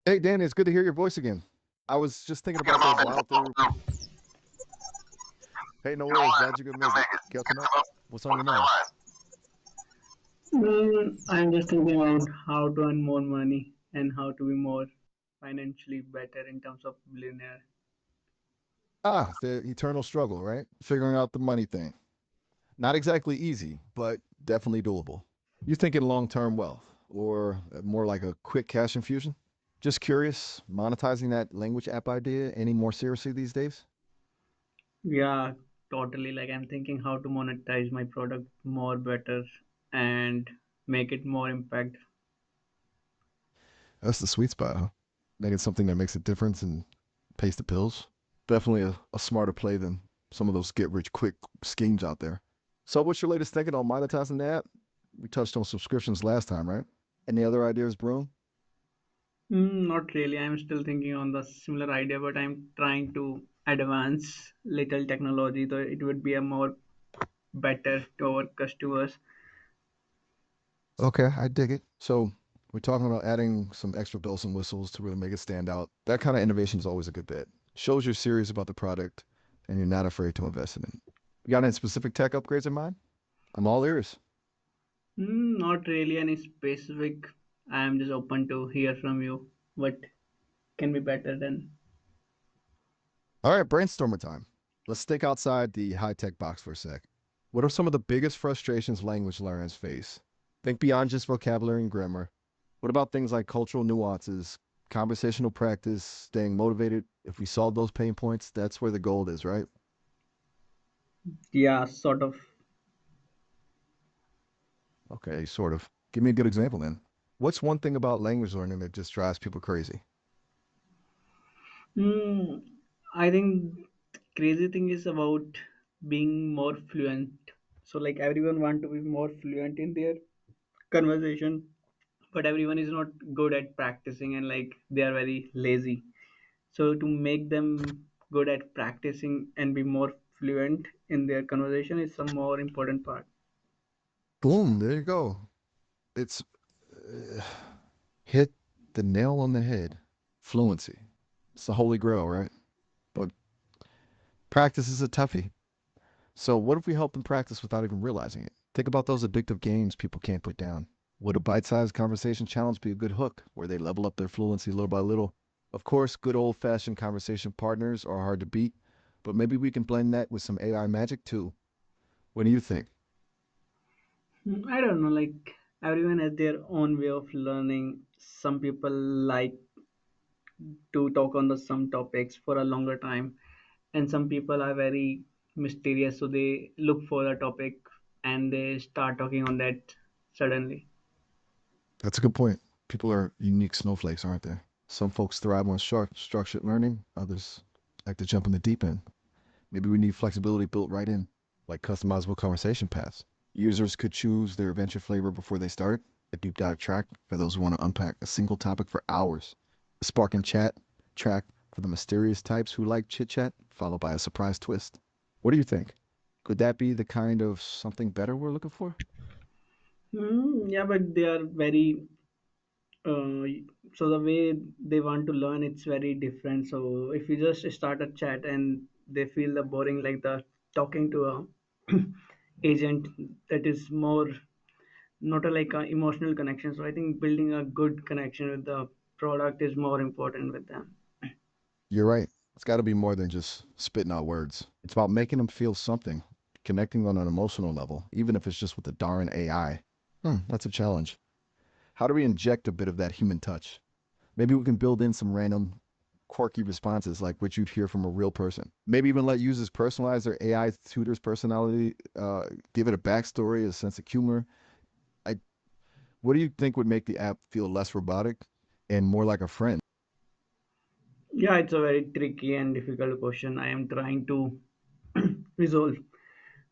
Hey, Danny, it's good to hear your voice again. I was just thinking about those wild through. Hey, no worries. Glad you could make it. Catching up. What's on your mind? I'm just thinking about how to earn more money and how to be more financially better in terms of billionaire. Ah, the eternal struggle, right? Figuring out the money thing. Not exactly easy, but definitely doable. You thinking long-term wealth or more like a quick cash infusion? Just curious, monetizing that language app idea any more seriously these days? Yeah, totally. Like I'm thinking how to monetize my product more better and make it more impact. That's the sweet spot, huh? Making something that makes a difference and pays the pills. Definitely a smarter play than some of those get rich quick schemes out there. So, what's your latest thinking on monetizing the app? We touched on subscriptions last time, right? Any other ideas brewing? Not really. I'm still thinking on the similar idea, but I'm trying to advance little technology so it would be a more better to our customers. Okay, I dig it. So, we're talking about adding some extra bells and whistles to really make it stand out. That kind of innovation is always a good bet. Shows you're serious about the product and you're not afraid to invest in it. You got any specific tech upgrades in mind? I'm all ears. Not really any specific. I'm just open to hear from you. What can be better than. All right, brainstorming time. Let's think outside the high tech box for a sec. What are some of the biggest frustrations language learners face? Think beyond just vocabulary and grammar. What about things like cultural nuances, conversational practice, staying motivated? If we solve those pain points, that's where the gold is, right? Yeah, sort of. Okay, sort of. Give me a good example then. What's one thing about language learning that just drives people crazy? Hmm, I think crazy thing is about being more fluent. So like everyone want to be more fluent in their conversation, but everyone is not good at practicing and like they are very lazy. So to make them good at practicing and be more fluent in their conversation is some more important part. Boom, there you go. It's hit the nail on the head. Fluency. It's the holy grail, right? But practice is a toughie. So, what if we help them practice without even realizing it? Think about those addictive games people can't put down. Would a bite sized conversation challenge be a good hook where they level up their fluency little by little? Of course, good old fashioned conversation partners are hard to beat, but maybe we can blend that with some AI magic too. What do you think? I don't know, like everyone has their own way of learning. Some people like to talk on the some topics for a longer time, and some people are very mysterious, so they look for a topic and they start talking on that suddenly. That's a good point. People are unique snowflakes, aren't they? Some folks thrive on structured learning, others like to jump in the deep end. Maybe we need flexibility built right in, like customizable conversation paths. Users could choose their adventure flavor before they start, a deep dive track for those who want to unpack a single topic for hours, a spark and chat track for the mysterious types who like chit chat, followed by a surprise twist. What do you think? Could that be the kind of something better we're looking for? Yeah, but they are very uh, so the way they want to learn it's very different. So if you just start a chat and they feel the boring like the talking to a agent, that is more not a, like a emotional connection. So I think building a good connection with the product is more important with them. You're right. It's got to be more than just spitting out words. It's about making them feel something, connecting on an emotional level, even if it's just with the darn AI. That's a challenge. How do we inject a bit of that human touch? Maybe we can build in some random quirky responses like what you'd hear from a real person. Maybe even let users personalize their AI tutor's personality, give it a backstory, a sense of humor. I, what do you think would make the app feel less robotic and more like a friend? Yeah, it's a very tricky and difficult question. I am trying to resolve.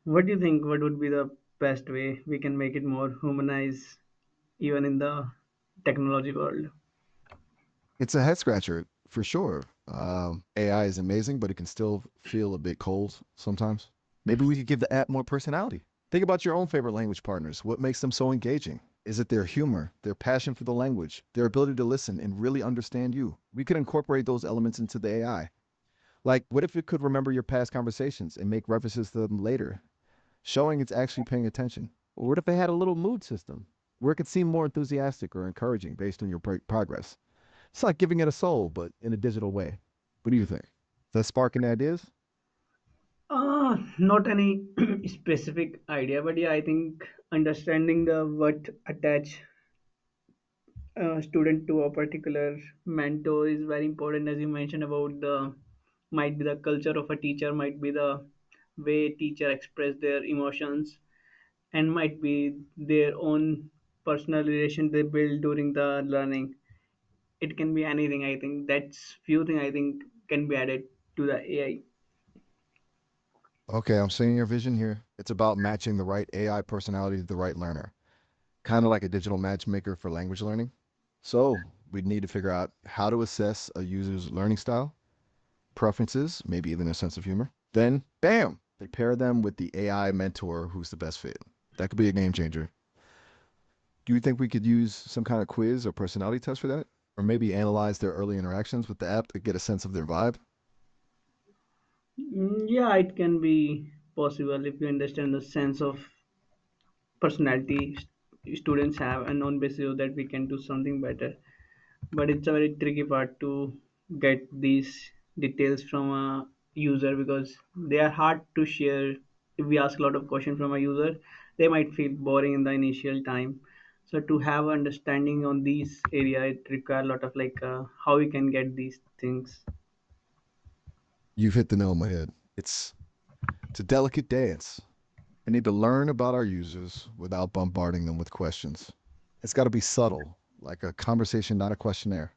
What do you think? What would be the best way we can make it more humanized, even in the technology world? It's a head scratcher for sure. AI is amazing, but it can still feel a bit cold sometimes. Maybe we could give the app more personality. Think about your own favorite language partners. What makes them so engaging? Is it their humor, their passion for the language, their ability to listen and really understand you? We could incorporate those elements into the AI. Like, what if it could remember your past conversations and make references to them later, showing it's actually paying attention? Or what if it had a little mood system where it could seem more enthusiastic or encouraging based on your progress? It's like giving it a soul, but in a digital way. What do you think? Does that spark any ideas? Not any specific idea, but yeah, I think understanding the what attach student to a particular mentor is very important. As you mentioned about the might be the culture of a teacher, might be the way teacher express their emotions, and might be their own personal relation they build during the learning. It can be anything. I think that's few thing I think can be added to the AI. Okay, I'm seeing your vision here. It's about matching the right AI personality to the right learner, kind of like a digital matchmaker for language learning. So, we'd need to figure out how to assess a user's learning style, preferences, maybe even a sense of humor. Then, bam, they pair them with the AI mentor who's the best fit. That could be a game changer. Do you think we could use some kind of quiz or personality test for that? Or maybe analyze their early interactions with the app to get a sense of their vibe? Yeah, it can be possible if you understand the sense of personality students have and on basis of that we can do something better, but it's a very tricky part to get these details from a user because they are hard to share. If we ask a lot of questions from a user, they might feel boring in the initial time. So to have understanding on these area, it require a lot of like how we can get these things. You've hit the nail on the head. It's a delicate dance. We need to learn about our users without bombarding them with questions. It's got to be subtle, like a conversation, not a questionnaire.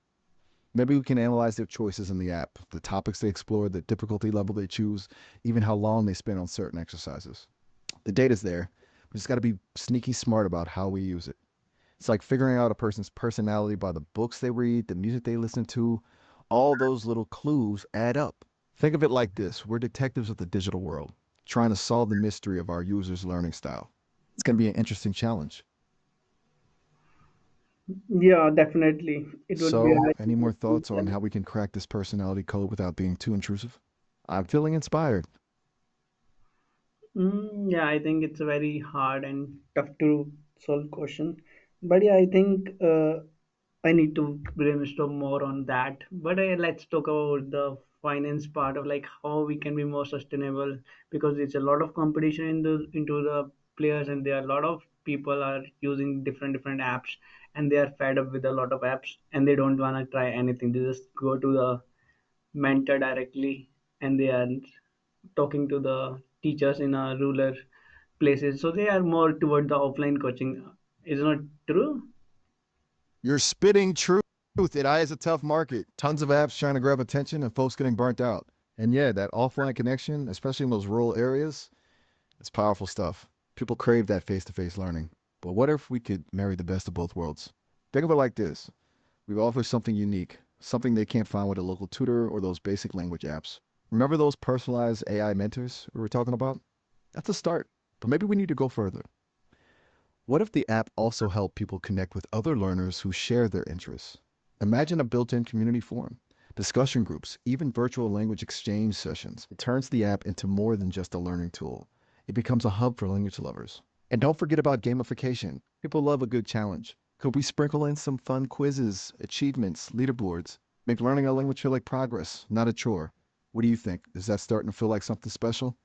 Maybe we can analyze their choices in the app, the topics they explore, the difficulty level they choose, even how long they spend on certain exercises. The data's there. We just got to be sneaky smart about how we use it. It's like figuring out a person's personality by the books they read, the music they listen to. All those little clues add up. Think of it like this: we're detectives of the digital world, trying to solve the mystery of our users' learning style. It's going to be an interesting challenge. Yeah, definitely it would be a So, very any more interesting thoughts on challenge. how we can crack this personality code without being too intrusive? I'm feeling inspired. Yeah, I think it's a very hard and tough to solve question. But yeah, I think I need to brainstorm more on that. But let's talk about the finance part of like how we can be more sustainable because it's a lot of competition in the into the players, and there are a lot of people are using different apps, and they are fed up with a lot of apps and they don't want to try anything. They just go to the mentor directly, and they are talking to the teachers in rural places, so they are more toward the offline coaching. Is not true? You're spitting truth. AI is a tough market. Tons of apps trying to grab attention and folks getting burnt out. And yeah, that offline connection, especially in those rural areas, it's powerful stuff. People crave that face to face learning. But what if we could marry the best of both worlds? Think of it like this: we offer something unique, something they can't find with a local tutor or those basic language apps. Remember those personalized AI mentors we were talking about? That's a start. But maybe we need to go further. What if the app also helped people connect with other learners who share their interests? Imagine a built in community forum, discussion groups, even virtual language exchange sessions. It turns the app into more than just a learning tool, it becomes a hub for language lovers. And don't forget about gamification. People love a good challenge. Could we sprinkle in some fun quizzes, achievements, leaderboards? Make learning a language feel like progress, not a chore. What do you think? Is that starting to feel like something special?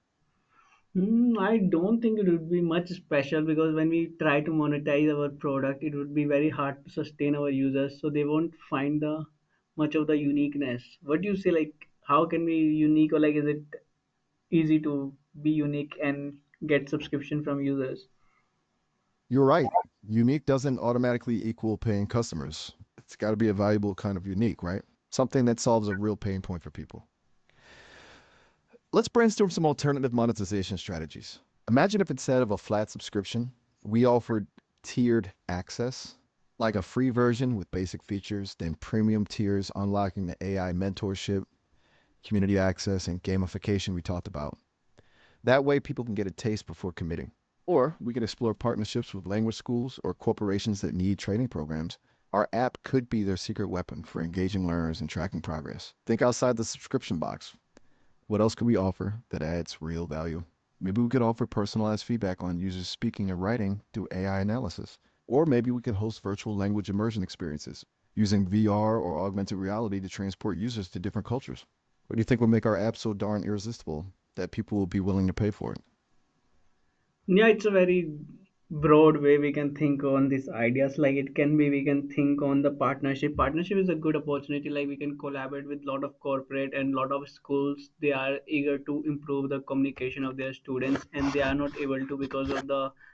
I don't think it would be much special because when we try to monetize our product, it would be very hard to sustain our users, so they won't find the much of the uniqueness. What do you say? Like, how can we unique, or like, is it easy to be unique and get subscription from users? You're right. Unique doesn't automatically equal paying customers. It's got to be a valuable kind of unique, right? Something that solves a real pain point for people. Let's brainstorm some alternative monetization strategies. Imagine if instead of a flat subscription, we offered tiered access, like a free version with basic features, then premium tiers unlocking the AI mentorship, community access, and gamification we talked about. That way, people can get a taste before committing. Or we could explore partnerships with language schools or corporations that need training programs. Our app could be their secret weapon for engaging learners and tracking progress. Think outside the subscription box. What else could we offer that adds real value? Maybe we could offer personalized feedback on users speaking and writing through AI analysis. Or maybe we could host virtual language immersion experiences using VR or augmented reality to transport users to different cultures. What do you think would make our app so darn irresistible that people will be willing to pay for it? Yeah, it's a very broad way we can think on these ideas. Like it can be, we can think on the partnership. Partnership is a good opportunity. Like we can collaborate with lot of corporate and lot of schools. They are eager to improve the communication of their students, and they are not able to because of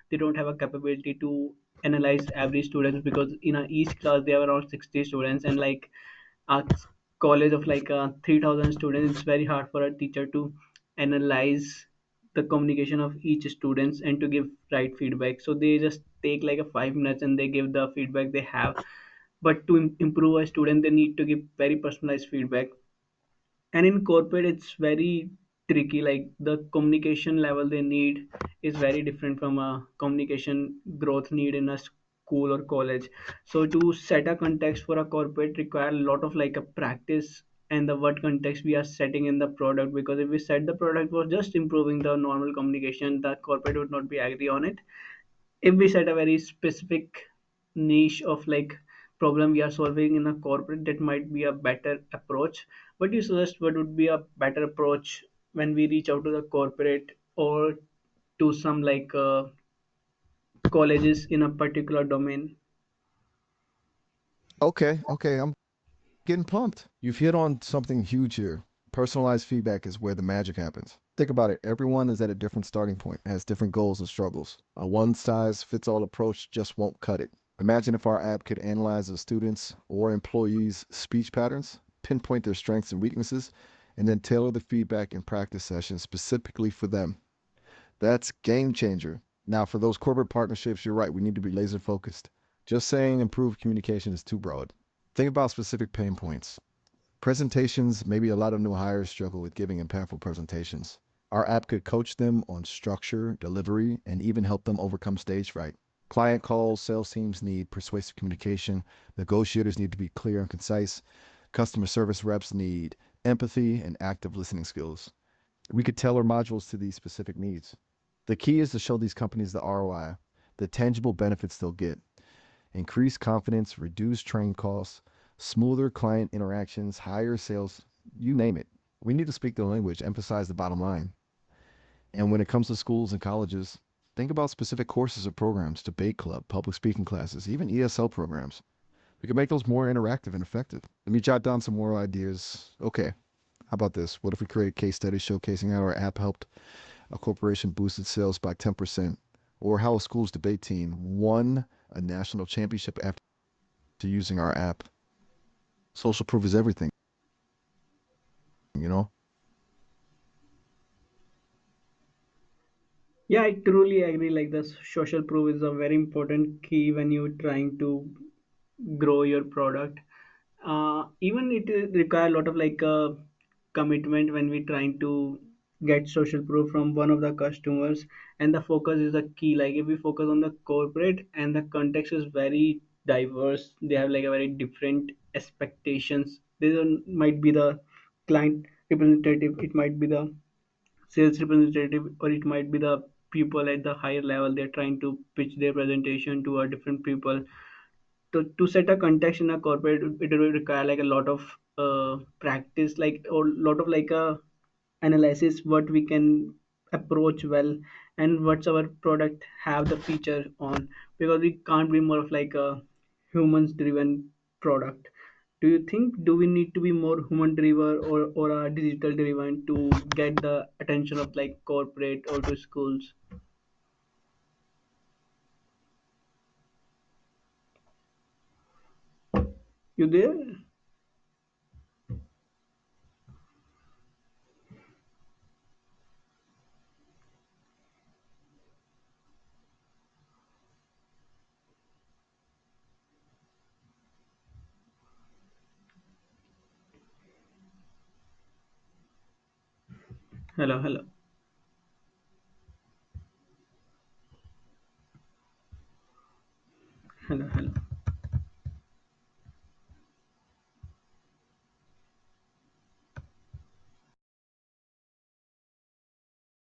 they don't have a capability to analyze every student, because in each class they have around 60 students, and like a college of like 3,000 students, it's very hard for a teacher to analyze the communication of each students and to give right feedback. So they just take like a 5 minutes and they give the feedback they have. But to improve a student, they need to give very personalized feedback. And in corporate it's very tricky, like the communication level they need is very different from a communication growth need in a school or college. So to set a context for a corporate require a lot of like a practice, and the what context we are setting in the product, because if we set the product for just improving the normal communication, the corporate would not be agree on it. If we set a very specific niche of like problem we are solving in a corporate, that might be a better approach. What do you suggest, what would be a better approach when we reach out to the corporate or to some like colleges in a particular domain? Okay, I'm getting pumped. You've hit on something huge here. Personalized feedback is where the magic happens. Think about it. Everyone is at a different starting point, has different goals and struggles. A one size fits all approach just won't cut it. Imagine if our app could analyze a student's or employees' speech patterns, pinpoint their strengths and weaknesses, and then tailor the feedback and practice sessions specifically for them. That's game changer. Now, for those corporate partnerships, you're right. We need to be laser focused. Just saying improved communication is too broad. Think about specific pain points. Presentations, maybe a lot of new hires struggle with giving impactful presentations. Our app could coach them on structure, delivery, and even help them overcome stage fright. Client calls, sales teams need persuasive communication, negotiators need to be clear and concise, customer service reps need empathy and active listening skills. We could tailor modules to these specific needs. The key is to show these companies the ROI, the tangible benefits they'll get: increased confidence, reduced train costs, smoother client interactions, higher sales, you name it. We need to speak the language, emphasize the bottom line. And when it comes to schools and colleges, think about specific courses or programs, debate club, public speaking classes, even ESL programs. We can make those more interactive and effective. Let me jot down some more ideas. Okay, how about this? What if we create a case study showcasing how our app helped a corporation boost its sales by 10%? Or how a school's debate team won a national championship after using our app? Social proof is everything, you know? Yeah, I truly agree. Like the social proof is a very important key when you're trying to grow your product. Even it require a lot of like commitment when we trying to get social proof from one of the customers, and the focus is the key. Like if we focus on the corporate and the context is very diverse, they have like a very different expectations. Might be the client representative, it might be the sales representative, or it might be the people at the higher level. They're trying to pitch their presentation to a different people. To set a context in a corporate, it will require like a lot of practice, like or lot of like a analysis what we can approach well, and what's our product have the feature on, because we can't be more of like a humans driven product. Do you think, do we need to be more human driven or a digital driven to get the attention of like corporate or to schools? You there? Hello, hello.